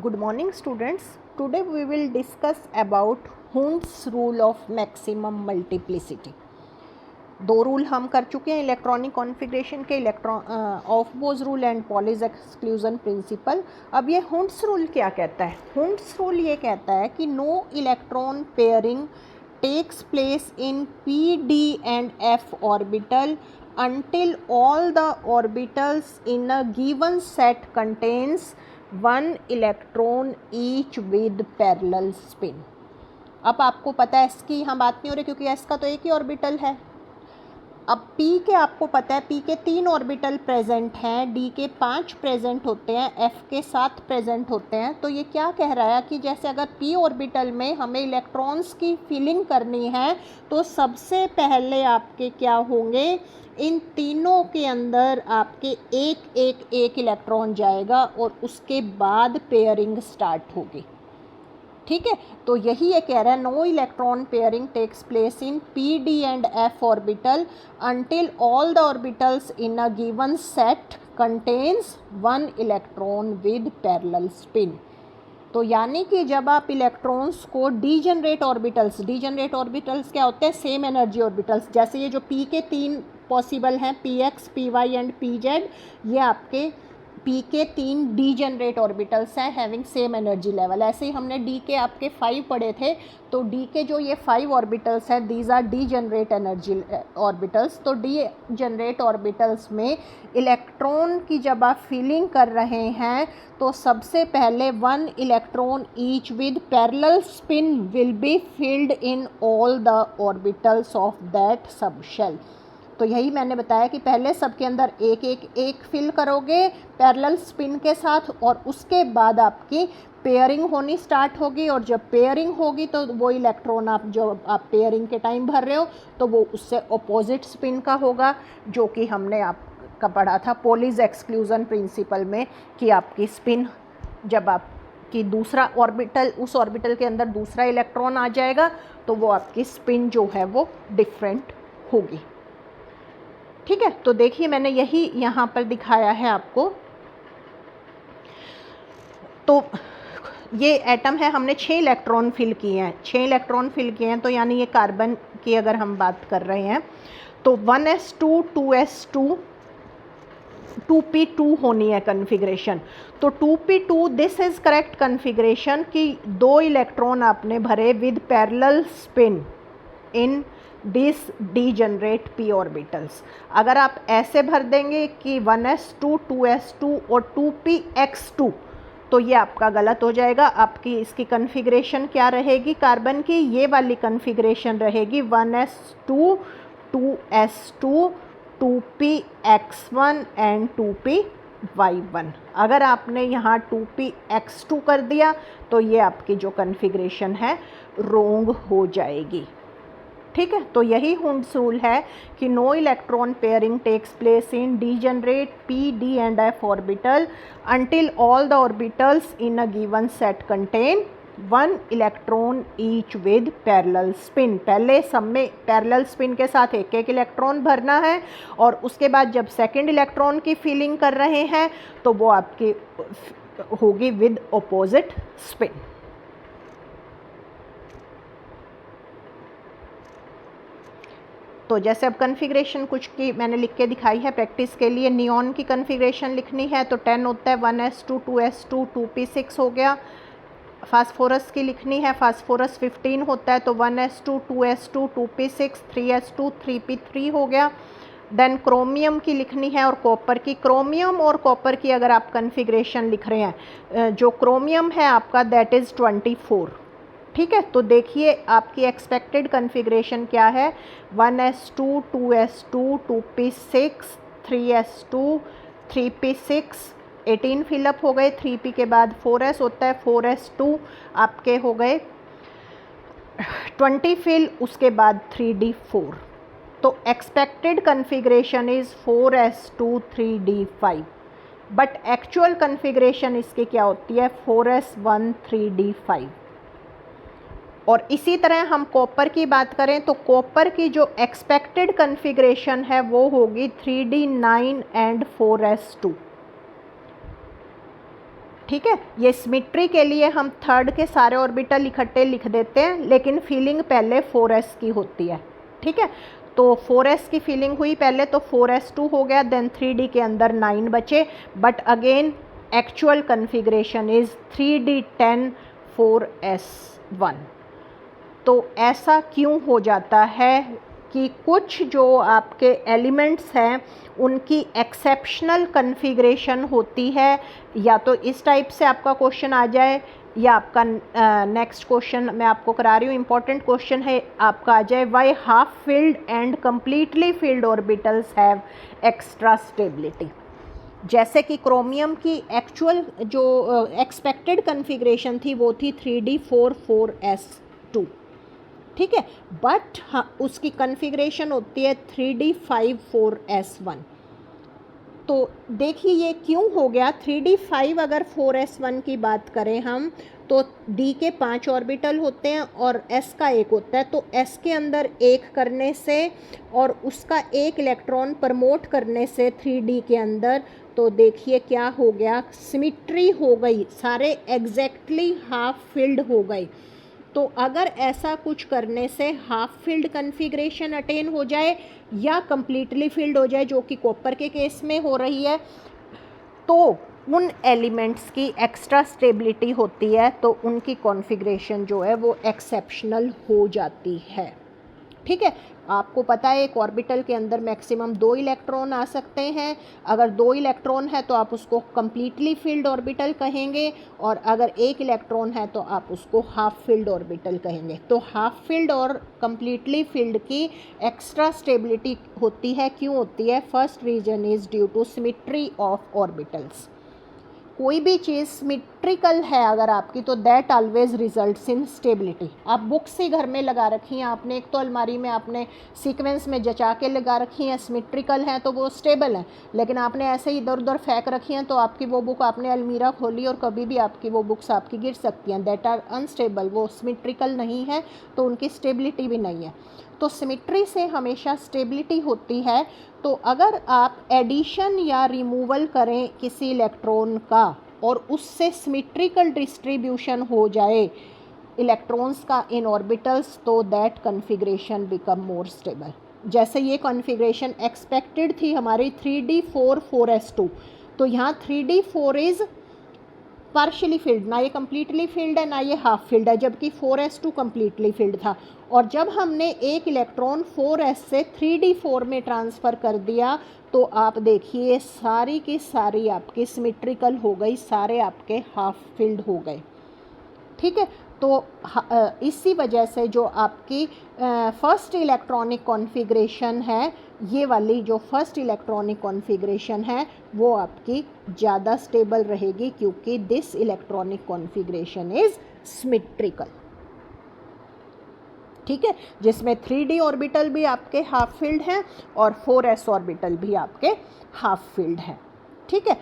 Good morning students. Today we will discuss about Hund's rule of maximum multiplicity. दो rule हम कर चुके हैं इलेक्ट्रॉनिक कॉन्फ़िगरेशन के, of Bhoj rule and Pauli's exclusion principle. अब ये हुंड्स रूल क्या कहता है? हुंड्स रूल ये कहता है कि no electron pairing takes place in p d and f orbital until all the orbitals in a given set contains one electron each with parallel spin. अब आपको पता है एस की यहाँ बात नहीं हो रही क्योंकि एस का तो एक ही ऑर्बिटल है. अब P के आपको पता है P के 3 ऑर्बिटल प्रेजेंट हैं, D के 5 प्रेजेंट होते हैं, F के 7 प्रेजेंट होते हैं. तो ये क्या कह रहा है कि जैसे अगर P ऑर्बिटल में हमें इलेक्ट्रॉन्स की फिलिंग करनी है तो सबसे पहले आपके क्या होंगे, इन तीनों के अंदर आपके एक इलेक्ट्रॉन जाएगा और उसके बाद पेयरिंग स्टार्ट होगी. ठीक है, तो यही ये कह रहा है no electron pairing takes place in p d and f orbital until all the orbitals in a given set contains one electron with parallel spin. तो यानी कि जब आप इलेक्ट्रॉन्स को डीजनरेट ऑर्बिटल्स क्या होते हैं? Same energy orbitals. जैसे ये जो पी के 3 पॉसिबल हैं, p x, p y and p z, ये आपके पी के 3 डीजनरेट ऑर्बिटल्स हैं हैविंग सेम एनर्जी लेवल. ऐसे ही हमने डी के आपके 5 पढ़े थे, तो डी के जो ये 5 ऑर्बिटल्स हैं these are degenerate energy orbitals. तो डीजनरेट ऑर्बिटल्स में इलेक्ट्रॉन की जब आप फिलिंग कर रहे हैं तो सबसे पहले one electron each with parallel spin will be filled in all the orbitals of that sub shell. तो यही मैंने बताया कि पहले सबके अंदर एक फिल करोगे पैरेलल स्पिन के साथ और उसके बाद आपकी पेयरिंग होनी स्टार्ट होगी. और जब पेयरिंग होगी तो वो इलेक्ट्रॉन आप पेयरिंग के टाइम भर रहे हो तो वो उससे अपोजिट स्पिन का होगा, जो कि हमने आपका पढ़ा था पॉलीज एक्सक्लूजन प्रिंसिपल में कि आपकी स्पिन जब आपकी दूसरा ऑर्बिटल, उस ऑर्बिटल के अंदर दूसरा इलेक्ट्रॉन आ जाएगा तो वो आपकी स्पिन जो है वो डिफरेंट होगी. ठीक है, तो देखिए मैंने यही यहाँ पर दिखाया है आपको. तो ये एटम है, हमने 6 इलेक्ट्रॉन फिल किए हैं, तो यानी ये कार्बन की अगर हम बात कर रहे हैं तो 1s2 2s2 2p2 होनी है कन्फिग्रेशन. तो 2p2 this is correct configuration कि 2 इलेक्ट्रॉन आपने भरे with parallel spin in this degenerate p orbitals. अगर आप ऐसे भर देंगे कि 1s2 2s2 और 2px2 तो ये आपका गलत हो जाएगा. आपकी इसकी कन्फिग्रेशन क्या रहेगी कार्बन की? ये वाली कन्फिग्रेशन रहेगी 1s2 2s2 2px1 and 2py1. अगर आपने यहाँ 2px2 कर दिया तो ये आपकी जो कन्फिग्रेशन है रोंग हो जाएगी. ठीक है, तो यही हुंड्स रूल है कि no electron pairing takes place in degenerate p d and f orbital until all the orbitals in a given set contain one electron each with parallel spin. पहले सब में पैरेलल स्पिन के साथ एक electron भरना है और उसके बाद जब सेकेंड इलेक्ट्रॉन की फिलिंग कर रहे हैं तो वो आपकी होगी विद ऑपोजिट स्पिन. तो जैसे अब कन्फिग्रेशन कुछ की मैंने लिख के दिखाई है प्रैक्टिस के लिए. नियॉन की कन्फिग्रेशन लिखनी है तो 10 होता है, 1s2 2s2 2p6 हो गया. फास्फोरस की लिखनी है, फास्फोरस 15 होता है तो 1s2 2s2 2p6 3s2 3p3 हो गया. देन क्रोमियम की लिखनी है और कॉपर की. क्रोमियम और कॉपर की अगर आप कन्फिग्रेशन लिख रहे हैं, जो क्रोमियम है आपका दैट इज़ 24. ठीक है, तो देखिए आपकी एक्सपेक्टेड कन्फिग्रेशन क्या है? 1s2 2s2 2p6 3s2 3p6 18 fill up हो गए. 3p के बाद 4s होता है, 4s2 आपके हो गए 20 फिल, उसके बाद 3d4. तो expected configuration is 4s2 3d5 but actual configuration इसकी क्या होती है? 4s1 3d5. और इसी तरह हम कॉपर की बात करें तो कॉपर की जो एक्सपेक्टेड कन्फिग्रेशन है वो होगी 3d9 एंड 4s2. ठीक है, ये सिमेट्री के लिए हम थर्ड के सारे ऑर्बिटल इकट्ठे लिख देते हैं, लेकिन फीलिंग पहले 4s की होती है। ठीक है, तो 4s की फीलिंग हुई पहले, तो 4s2 हो गया, देन 3D के अंदर 9 बचे, but again actual configuration is 3D10 4s1। तो ऐसा क्यों हो जाता है कि कुछ जो आपके एलिमेंट्स हैं उनकी एक्सेप्शनल कन्फिग्रेशन होती है, या तो इस टाइप से आपका क्वेश्चन आ जाए, या आपका नेक्स्ट क्वेश्चन मैं आपको करा रही हूँ, इंपॉर्टेंट क्वेश्चन है, आपका आ जाए why half filled and completely filled orbitals have extra stability. जैसे कि क्रोमियम की एक्चुअल जो एक्सपेक्टेड कन्फिग्रेशन थी वो थी 3D4 4s2, ठीक है, बट हाँ उसकी कन्फिग्रेशन होती है 3D5 4s1। तो देखिए ये क्यों हो गया, 3D5 अगर 4s1 की बात करें हम, तो D के 5 ऑर्बिटल होते हैं और S का 1 होता है, तो S के अंदर 1 करने से और उसका 1 इलेक्ट्रॉन प्रमोट करने से 3D के अंदर, तो देखिए क्या हो गया, सिमिट्री हो गई, सारे एग्जैक्टली हाफ फिल्ड हो गए। तो अगर ऐसा कुछ करने से हाफ फिल्ड कन्फिग्रेशन अटेन हो जाए या कंप्लीटली फिल्ड हो जाए, जो कि कॉपर के केस में हो रही है, तो उन एलिमेंट्स की एक्स्ट्रा स्टेबिलिटी होती है, तो उनकी कॉन्फ़िगरेशन जो है वो एक्सेप्शनल हो जाती है। ठीक है, आपको पता है एक ऑर्बिटल के अंदर मैक्सिमम 2 इलेक्ट्रॉन आ सकते हैं। अगर 2 इलेक्ट्रॉन है तो आप उसको कंप्लीटली फिल्ड ऑर्बिटल कहेंगे, और अगर 1 इलेक्ट्रॉन है तो आप उसको हाफ फिल्ड ऑर्बिटल कहेंगे। तो हाफ फिल्ड और कंप्लीटली फिल्ड की एक्स्ट्रा स्टेबिलिटी होती है, क्यों होती है? First reason is due to symmetry of orbitals. कोई भी चीज़ सिमेट्रिकल है अगर आपकी, तो that always results in stability. आप बुक्स ही घर में लगा रखी हैं आपने, एक तो अलमारी में आपने सीक्वेंस में जचा के लगा रखी हैं, सिमेट्रिकल हैं तो वो स्टेबल हैं, लेकिन आपने ऐसे ही इधर उधर फेंक रखी हैं तो आपकी वो बुक, आपने अलमीरा खोली और कभी भी आपकी वो बुक्स आपकी गिर सकती हैं, दैट आर अनस्टेबल, वो सिमेट्रिकल नहीं है तो उनकी स्टेबिलिटी भी नहीं है। तो सिमेट्री से हमेशा स्टेबिलिटी होती है। तो अगर आप एडिशन या रिमूवल करें किसी इलेक्ट्रॉन का और उससे सिमेट्रिकल डिस्ट्रीब्यूशन हो जाए इलेक्ट्रॉन्स का इन ऑर्बिटल्स, तो that configuration become more stable. जैसे ये कॉन्फ़िगरेशन एक्सपेक्टेड थी हमारी 3D4 4s2, तो यहाँ 3D4 इज़ पार्शियली फिल्ड, ना ये कम्प्लीटली फिल्ड है ना ये हाफ फिल्ड है, जबकि 4s2 कम्प्लीटली फिल्ड था। और जब हमने एक इलेक्ट्रॉन 4s से 3D4 में ट्रांसफ़र कर दिया, तो आप देखिए सारी की सारी आपकी सिमेट्रिकल हो गई, सारे आपके हाफ फिल्ड हो गए। ठीक है, तो इसी वजह से जो आपकी फर्स्ट इलेक्ट्रॉनिक कॉन्फ़िगरेशन है, ये वाली जो फर्स्ट इलेक्ट्रॉनिक कॉन्फ़िगरेशन है वो आपकी ज़्यादा स्टेबल रहेगी, क्योंकि this electronic configuration is symmetrical. ठीक है, जिसमें 3D ऑर्बिटल भी आपके हाफ फिल्ड हैं और 4s ऑर्बिटल भी आपके हाफ फिल्ड हैं। ठीक है,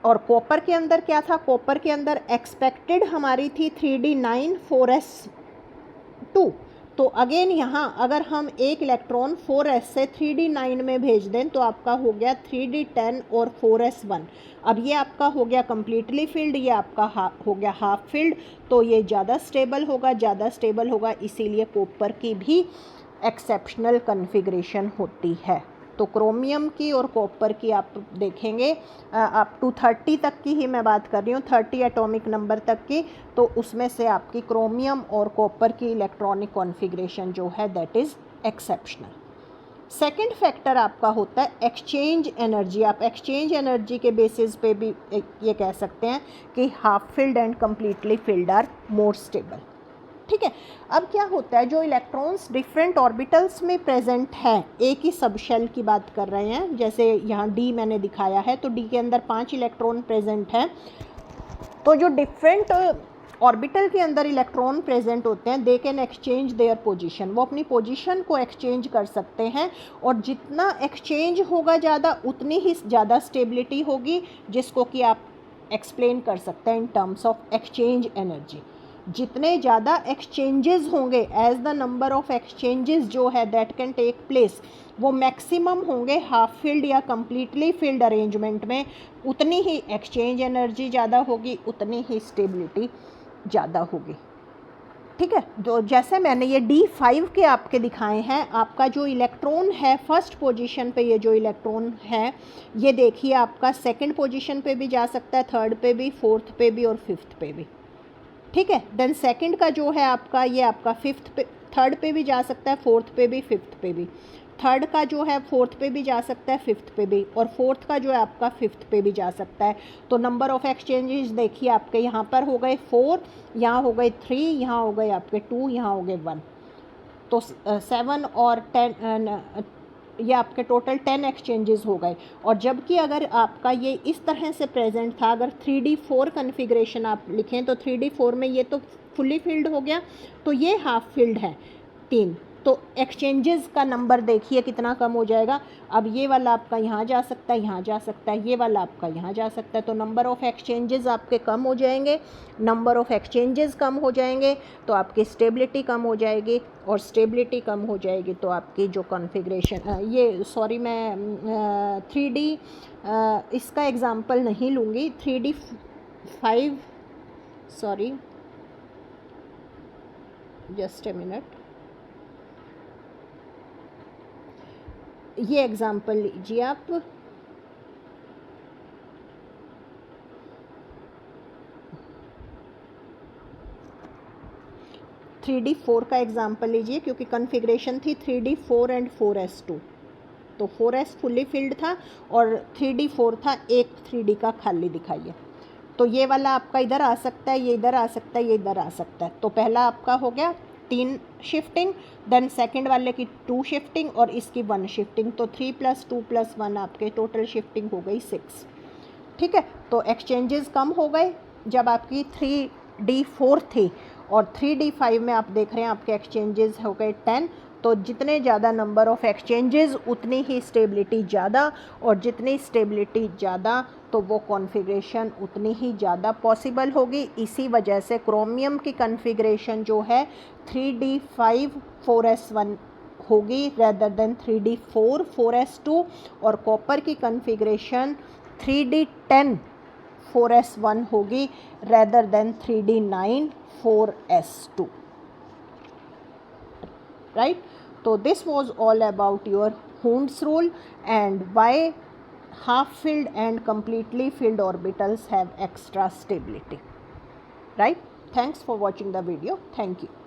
और कॉपर के अंदर क्या था? कॉपर के अंदर एक्सपेक्टेड हमारी थी 3D9 4s2। तो अगेन यहाँ अगर हम एक इलेक्ट्रॉन 4s से 3D9 में भेज दें तो आपका हो गया 3D10 और 4s1। अब ये आपका हो गया कम्प्लीटली फिल्ड, ये आपका हो गया हाफ फिल्ड, तो ये ज़्यादा स्टेबल होगा, इसीलिए कॉपर की भी एक्सेप्शनल कन्फिग्रेशन होती है। तो क्रोमियम की और कॉपर की आप देखेंगे अप टू 30 तक की ही मैं बात कर रही हूँ, 30 एटॉमिक नंबर तक की, तो उसमें से आपकी क्रोमियम और कॉपर की इलेक्ट्रॉनिक कॉन्फ़िगरेशन जो है that is exceptional. Second factor आपका होता है एक्सचेंज एनर्जी। आप एक्सचेंज एनर्जी के बेसिस पे भी ये कह सकते हैं कि half filled and completely filled are more stable. ठीक है, अब क्या होता है, जो इलेक्ट्रॉन्स डिफरेंट ऑर्बिटल्स में प्रेजेंट हैं, एक ही सब शेल की बात कर रहे हैं, जैसे यहाँ डी मैंने दिखाया है, तो डी के अंदर 5 इलेक्ट्रॉन प्रेजेंट हैं, तो जो डिफरेंट ऑर्बिटल के अंदर इलेक्ट्रॉन प्रेजेंट होते हैं, they can exchange their position, वो अपनी पोजीशन को एक्सचेंज कर सकते हैं, और जितना एक्सचेंज होगा ज़्यादा उतनी ही ज़्यादा स्टेबिलिटी होगी, जिसको कि आप एक्सप्लेन कर सकते हैं in terms of exchange energy. जितने ज़्यादा एक्सचेंजेस होंगे, as the number of exchanges जो है दैट कैन टेक प्लेस, वो मैक्सिमम होंगे हाफ फिल्ड या कम्प्लीटली फिल्ड अरेंजमेंट में, उतनी ही एक्सचेंज एनर्जी ज़्यादा होगी, उतनी ही स्टेबिलिटी ज़्यादा होगी। ठीक है, तो जैसे मैंने ये D5 के आपके दिखाए हैं, आपका जो इलेक्ट्रॉन है फर्स्ट पोजीशन पे, ये जो इलेक्ट्रॉन है ये देखिए आपका सेकंड पोजीशन पे भी जा सकता है, थर्ड पे भी, फोर्थ पे भी और फिफ्थ पे भी। ठीक है, देन सेकंड का जो है आपका, ये आपका फिफ्थ पे, थर्ड पे भी जा सकता है, फोर्थ पे भी, फिफ्थ पे भी। थर्ड का जो है फोर्थ पे भी जा सकता है, फिफ्थ पे भी, और फोर्थ का जो है आपका फिफ्थ पे भी जा सकता है। तो नंबर ऑफ एक्सचेंजेस देखिए आपके यहाँ पर हो गए 4, यहाँ हो गए 3, यहाँ हो गए आपके 2, यहाँ हो गए 1, तो 7 और 10, ये आपके टोटल 10 एक्सचेंजेस हो गए। और जबकि अगर आपका ये इस तरह से प्रेजेंट था, अगर 3D4 कन्फिग्रेशन आप लिखें तो 3D4 में ये तो फुली फिल्ड हो गया, तो ये हाफ फिल्ड है 3, तो एक्सचेंजेस का नंबर देखिए कितना कम हो जाएगा। अब ये वाला आपका यहाँ जा सकता है, यहाँ जा सकता है, ये वाला आपका यहाँ जा सकता है, तो नंबर ऑफ़ एक्सचेंजेस आपके कम हो जाएंगे। नंबर ऑफ़ एक्सचेंजेस कम हो जाएंगे तो आपकी स्टेबिलिटी कम हो जाएगी, और स्टेबिलिटी कम हो जाएगी तो आपकी जो कॉन्फ़िगरेशन, ये सॉरी मैं 3D इसका एग्ज़ाम्पल नहीं लूँगी, 3D5, sorry just a minute, ये एग्ज़ाम्पल लीजिए आप। थ्री डी 4 का एग्ज़ाम्पल लीजिए, क्योंकि कन्फिग्रेशन थी 3D4 एंड 4s2, तो 4s फुली फिल्ड था और 3D4 था, एक 3D का खाली दिखाइए। तो ये वाला आपका इधर आ सकता है, ये इधर आ सकता है, ये इधर आ सकता है। तो पहला आपका हो गया 3 शिफ्टिंग, देन सेकंड वाले की 2 शिफ्टिंग और इसकी 1 शिफ्टिंग, तो 3 + 2 + 1 आपके टोटल शिफ्टिंग हो गई 6। ठीक है, तो एक्सचेंजेस कम हो गए जब आपकी 3D4 थी, और 3D5 में आप देख रहे हैं आपके एक्सचेंजेस हो गए 10। तो जितने ज़्यादा नंबर ऑफ़ एक्सचेंजेस उतनी ही स्टेबिलिटी ज़्यादा, और जितनी स्टेबिलिटी ज़्यादा तो वो कॉन्फ़िगरेशन उतनी ही ज़्यादा पॉसिबल होगी। इसी वजह से क्रोमियम की कॉन्फ़िगरेशन जो है 3D5 4s1 होगी रेदर देन 3D4 4s2, और कॉपर की कॉन्फ़िगरेशन 3D10 4s1 होगी rather than 3D9 4s2, right? So this was all about your Hund's rule and why half filled and completely filled orbitals have extra stability, right? Thanks for watching the video. Thank you.